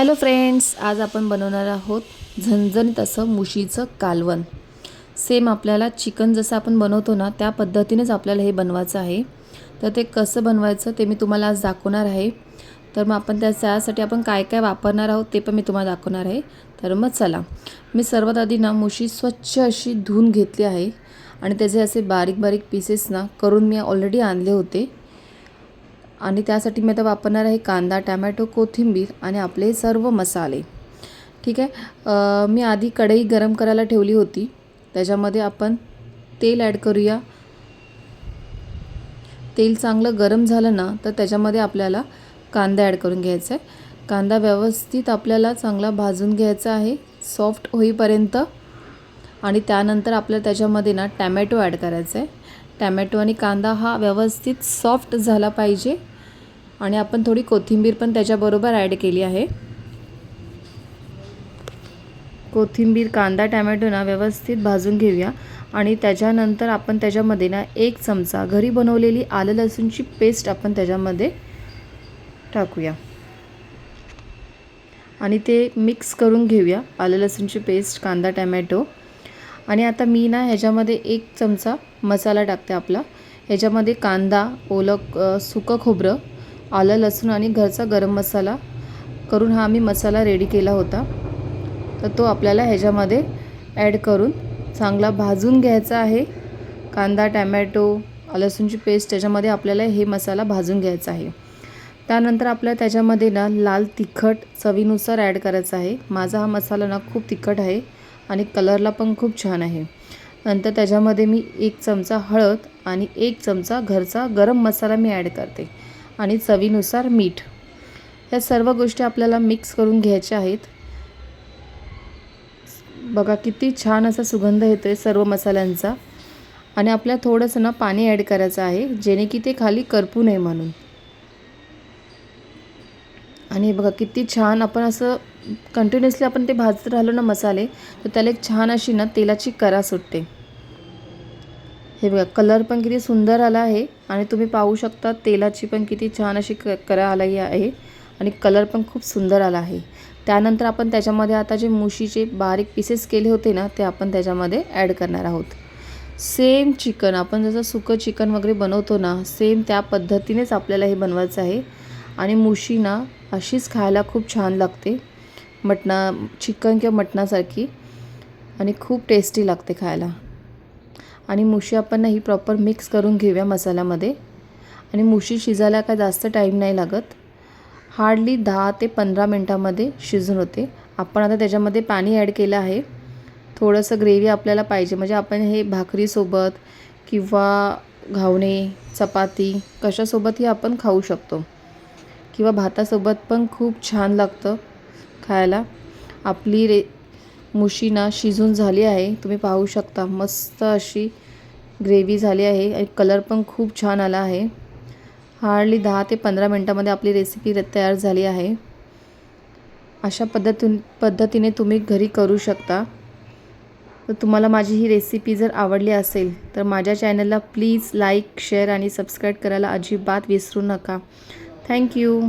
Hello friends, आज आपण बनवणार आहोत झणझणीत असं मुशीचं कालवण। सेम आपल्याला चिकन जसं आपण बनवतो ना त्या पद्धतीनेच आपल्याला हे बनवायचं आहे। तर ते कसं बनवायचं ते मी तुम्हाला आज दाखवणार आहे। तर मग आपण त्यासाठी आपण काय काय वापरणार आहोत ते पण मी तुम्हाला दाखवणार आहे। तर मग चला, मी सर्वात आधी ना मुशी स्वच्छ अशी धुवून घेतली आहे आणि त्याचे असे बारीक बारीक पीसेस ना करून मी ऑलरेडी आणले होते। आणि त्यासाठी मी आता वापरणार आहे कांदा, टोमॅटो, कोथिंबीर आणि आपले सर्व मसाले। ठीक आहे, मी आधी कढई गरम करायला ठेवली होती। त्याच्यामध्ये आपण तेल ॲड करूया। तेल चांगलं गरम झालं ना तर त्याच्यामध्ये आपल्याला कांदा ॲड करून घ्यायचा आहे। कांदा व्यवस्थित आपल्याला चांगला भाजून घ्यायचा आहे सॉफ्ट होईपर्यंत। आणि त्यानंतर आपल्याला त्याच्यामध्ये ना टोमॅटो ॲड करायचा आहे। टोमॅटो आणि कांदा हा व्यवस्थित सॉफ्ट झाला पाहिजे। आणि आपण थोडी कोथिंबीर पण त्याच्याबरोबर ॲड केली आहे। कोथिंबीर, कांदा, टोमॅटो ना व्यवस्थित भाजून घेऊया। आणि त्याच्यानंतर आपण त्याच्यामध्ये ना 1 चमचा घरी बनवलेली आलं लसूणची पेस्ट आपण त्याच्यामध्ये टाकूया आणि ते मिक्स करून घेऊया, आलं लसूणची पेस्ट, कांदा, टोमॅटो। आणि आता मी ना ह्याच्यामध्ये 1 चमचा मसाला टाकते आपला। ह्याच्यामध्ये कांदा, ओलं सुकं खोबरं, आलं लसूण आणि घरचा गरम मसाला करून हा मी मसाला रेडी केला होता। तर तो आपल्याला ह्याच्यामध्ये ॲड करून चांगला भाजून घ्यायचा आहे। कांदा, टोमॅटो, आलं लसूणची पेस्ट त्याच्यामध्ये आपल्याला हे मसाला भाजून घ्यायचा आहे। त्यानंतर आपल्याला त्याच्यामध्ये ना लाल तिखट चवीनुसार ॲड करायचा आहे। माझा हा मसाला ना खूप तिखट आहे आणि कलरला पण खूप छान आहे। नंतर त्याच्यामध्ये मी 1 चमचा हळद आणि 1 चमचा घरचा गरम मसाला मी ॲड करते आणि चवीनुसार मीठ। या सर्व गोष्टी आपल्याला मिक्स करून घ्यायच्या आहेत। बघा किती छान असा सुगंध येतोय सर्व मसाल्यांचा। आणि आपल्याला थोडंसं ना पाणी ॲड करायचं आहे जेणे की ते खाली करपू नये म्हणून। आणि बघा किती छान आपण असं कंटिन्युअसली आपण ते भाजत राहिलो ना मसाले तर त्याला एक छान अशी ना तेलाची करा सुटते। हे बघा कलर पण किती सुंदर आला आहे आणि तुम्ही पाहू शकता तेलाची पण किती छान अशी करा आली आहे आणि कलर पण खूप सुंदर आला आहे। त्यानंतर आपण त्याच्यामध्ये आता जे मुशीचे बारीक पीसेस केले होते ना ते आपण त्याच्यामध्ये ॲड करणार आहोत। सेम चिकन आपण जसं सुकं चिकन वगैरे बनवतो ना सेम त्या पद्धतीनेच आपल्याला हे बनवायचं आहे। आणि मुशी ना अशीच खायला खूप छान लागते, चिकन किंवा मटणासारखी, आणि खूप टेस्टी लागते खायला। आणि मुशी आपण ही प्रॉपर मिक्स करून घेऊया मसाल्यामध्ये। आणि मुशी शिजायला काय जास्त टाईम नाही लागत, हार्डली 10 ते 15 मिनटामध्ये शिजून होते। आपण आता त्याच्यामध्ये पाणी ॲड केलं आहे। थोडंसं ग्रेव्ही आपल्याला पाहिजे म्हणजे आपण हे भाकरीसोबत किंवा घावणे, चपाती कशासोबतही आपण खाऊ शकतो किंवा भातासोबत पण खूप छान लागतं खायला। आपली मुशी ना शिजून झाली आहे, तुम्ही पाहू शकता मस्त अशी ग्रेव्ही झाली आहे आणि कलर पण खूप छान आला आहे। हार्डली 10 ते 15 मिनटामध्ये आपली रेसिपी तयार झाली आहे। अशा पद्धतीने तुम्ही घरी करू शकता। तर तुम्हाला माझी ही रेसिपी जर आवडली असेल तर माझ्या चॅनलला प्लीज लाईक, शेअर आणि सबस्क्राईब करायला अजिबात विसरू नका। थँक्यू।